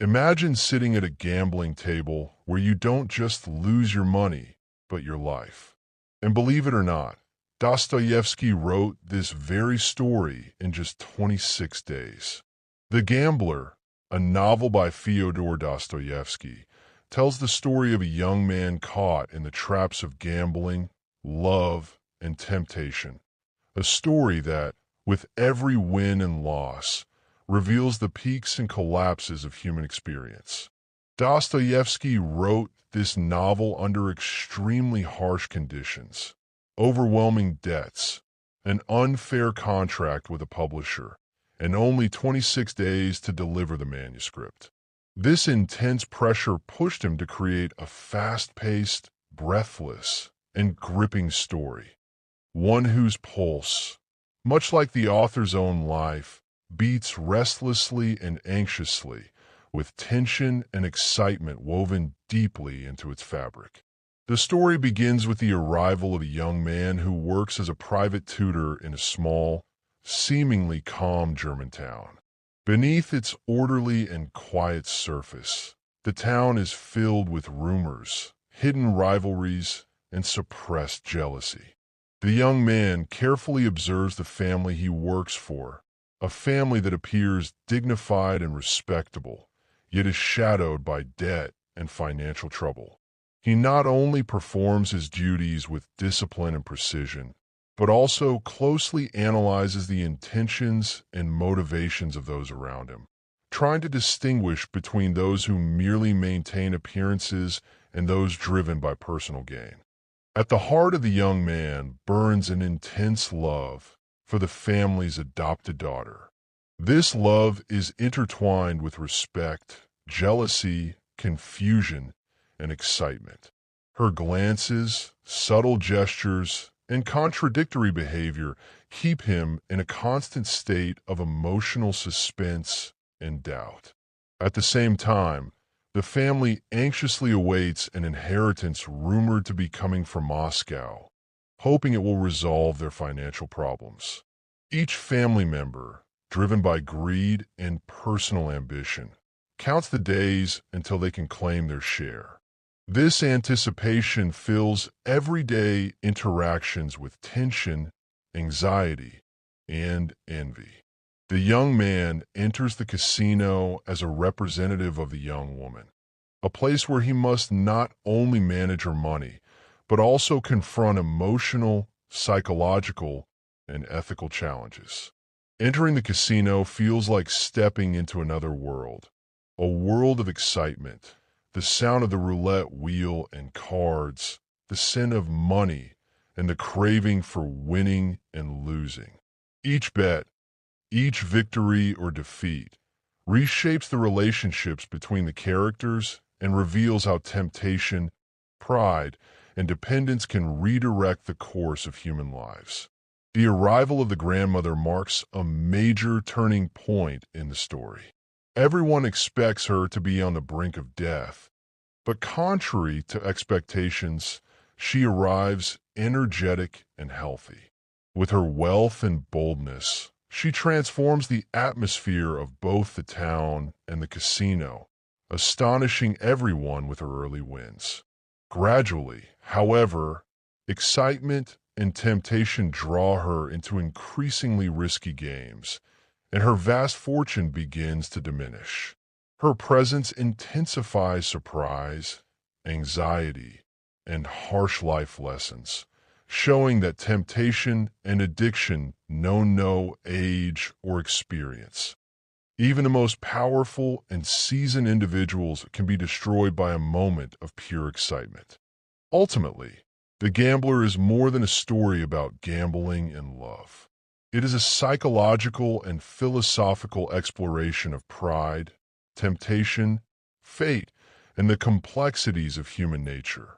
Imagine sitting at a gambling table where you don't just lose your money, but your life. And believe it or not, Dostoevsky wrote this very story in just 26 days. The Gambler, a novel by Fyodor Dostoevsky, tells the story of a young man caught in the traps of gambling, love, and temptation. A story that, with every win and loss, reveals the peaks and collapses of human experience. Dostoevsky wrote this novel under extremely harsh conditions, overwhelming debts, an unfair contract with a publisher, and only 26 days to deliver the manuscript. This intense pressure pushed him to create a fast-paced, breathless, and gripping story, one whose pulse, much like the author's own life, beats restlessly and anxiously, with tension and excitement woven deeply into its fabric. The story begins with the arrival of a young man who works as a private tutor in a small, seemingly calm German town. Beneath its orderly and quiet surface, the town is filled with rumors, hidden rivalries, and suppressed jealousy. The young man carefully observes the family he works for, a family that appears dignified and respectable, yet is shadowed by debt and financial trouble. He not only performs his duties with discipline and precision, but also closely analyzes the intentions and motivations of those around him, trying to distinguish between those who merely maintain appearances and those driven by personal gain. At the heart of the young man burns an intense love for the family's adopted daughter. This love is intertwined with respect, jealousy, confusion, and excitement. Her glances, subtle gestures, and contradictory behavior keep him in a constant state of emotional suspense and doubt. At the same time, the family anxiously awaits an inheritance rumored to be coming from Moscow, hoping it will resolve their financial problems. Each family member, driven by greed and personal ambition, counts the days until they can claim their share. This anticipation fills everyday interactions with tension, anxiety, and envy. The young man enters the casino as a representative of the young woman, a place where he must not only manage her money, but also confront emotional, psychological, and ethical challenges. Entering the casino feels like stepping into another world, a world of excitement, the sound of the roulette wheel and cards, the scent of money, and the craving for winning and losing. Each bet, each victory or defeat, reshapes the relationships between the characters and reveals how temptation, pride, and dependence can redirect the course of human lives. The arrival of the grandmother marks a major turning point in the story. Everyone expects her to be on the brink of death, but contrary to expectations, she arrives energetic and healthy. With her wealth and boldness, she transforms the atmosphere of both the town and the casino, astonishing everyone with her early wins. Gradually, however, excitement and temptation draw her into increasingly risky games, and her vast fortune begins to diminish. Her presence intensifies surprise, anxiety, and harsh life lessons, showing that temptation and addiction know no age or experience. Even the most powerful and seasoned individuals can be destroyed by a moment of pure excitement. Ultimately, The Gambler is more than a story about gambling and love. It is a psychological and philosophical exploration of pride, temptation, fate, and the complexities of human nature.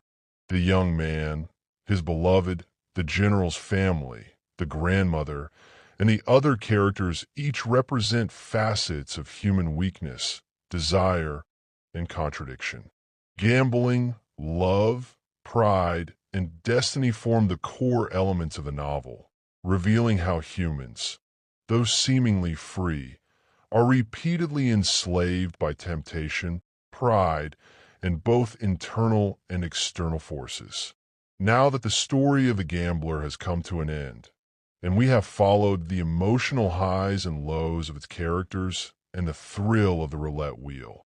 The young man, his beloved, the general's family, the grandmother, and the other characters each represent facets of human weakness, desire, and contradiction. Gambling, love, pride, and destiny form the core elements of the novel, revealing how humans, though seemingly free, are repeatedly enslaved by temptation, pride, and both internal and external forces. Now that the story of the gambler has come to an end, and we have followed the emotional highs and lows of its characters and the thrill of the roulette wheel,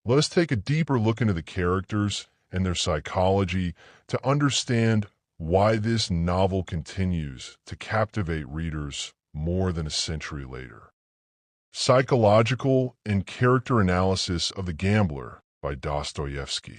let us take a deeper look into the characters and their psychology to understand why this novel continues to captivate readers more than a century later. Psychological and Character Analysis of the Gambler by Dostoevsky.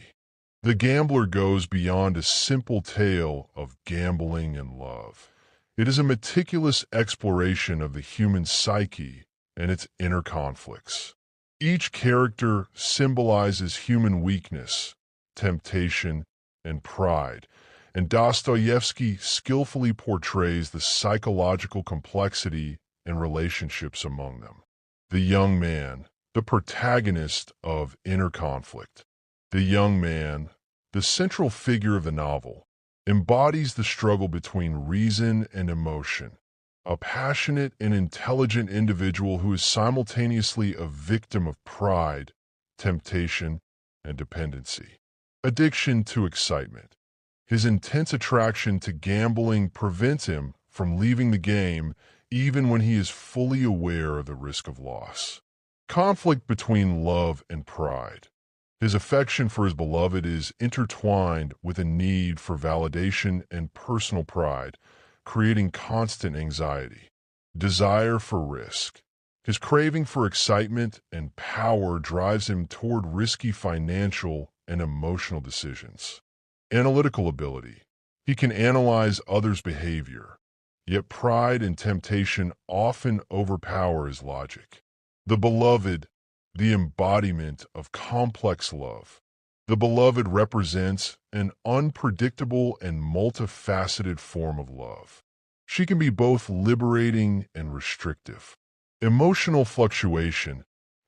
The Gambler goes beyond a simple tale of gambling and love. It is a meticulous exploration of the human psyche and its inner conflicts. Each character symbolizes human weakness, temptation, and pride, and Dostoevsky skillfully portrays the psychological complexity and relationships among them. The young man, the protagonist of Inner Conflict. The young man, the central figure of the novel, embodies the struggle between reason and emotion, a passionate and intelligent individual who is simultaneously a victim of pride, temptation, and dependency. Addiction to excitement. His intense attraction to gambling prevents him from leaving the game even when he is fully aware of the risk of loss. Conflict between love and pride. His affection for his beloved is intertwined with a need for validation and personal pride, creating constant anxiety. Desire for risk. His craving for excitement and power drives him toward risky financial and emotional decisions. Analytical ability. He can analyze others' behavior, yet pride and temptation often overpower his logic. The beloved, the embodiment of complex love. The beloved represents an unpredictable and multifaceted form of love. She can be both liberating and restrictive. Emotional fluctuation,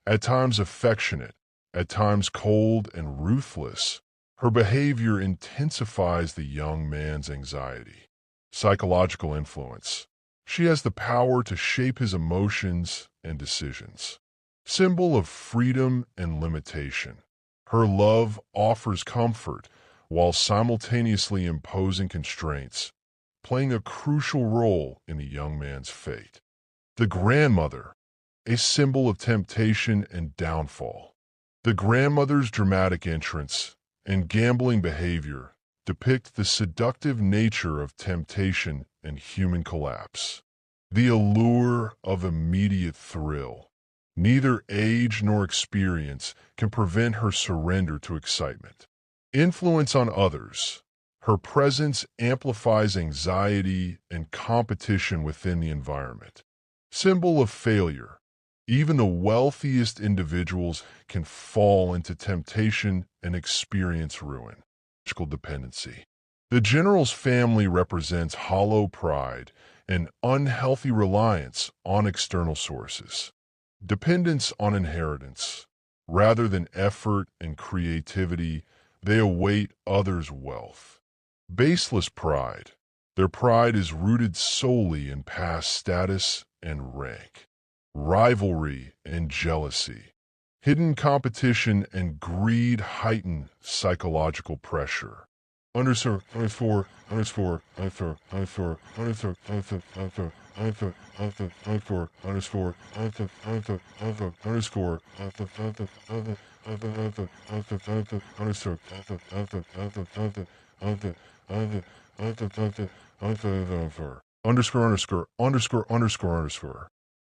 at times affectionate, at times cold and ruthless. Her behavior intensifies the young man's anxiety. Psychological influence. She has the power to shape his emotions and decisions. Symbol of freedom and limitation. Her love offers comfort while simultaneously imposing constraints, playing a crucial role in the young man's fate. The grandmother, a symbol of temptation and downfall. The grandmother's dramatic entrance and gambling behavior depict the seductive nature of temptation and human collapse. The allure of immediate thrill. Neither age nor experience can prevent her surrender to excitement. Influence on others. Her presence amplifies anxiety and competition within the environment. Symbol of failure. Even the wealthiest individuals can fall into temptation and experience ruin. Dependency. The general's family represents hollow pride and unhealthy reliance on external sources. Dependence on inheritance. Rather than effort and creativity, they await others' wealth. Baseless pride. Their pride is rooted solely in past status and rank. Rivalry and jealousy. Hidden competition and greed heighten psychological pressure. Underscore.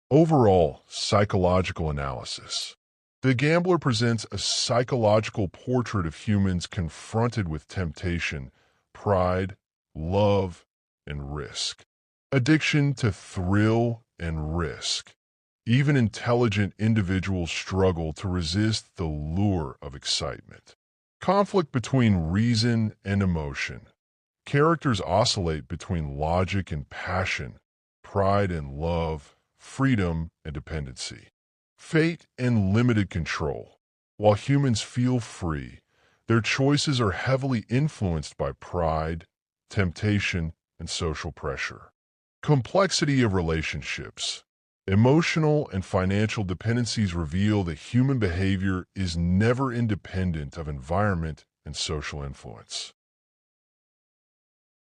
Overall psychological analysis. The Gambler presents a psychological portrait of humans confronted with temptation, pride, love, and risk. Addiction to thrill and risk. Even intelligent individuals struggle to resist the lure of excitement. Conflict between reason and emotion. Characters oscillate between logic and passion, pride and love, freedom and dependency. Fate and limited control. While humans feel free, their choices are heavily influenced by pride, temptation, and social pressure. Complexity of relationships. Emotional and financial dependencies reveal that human behavior is never independent of environment and social influence.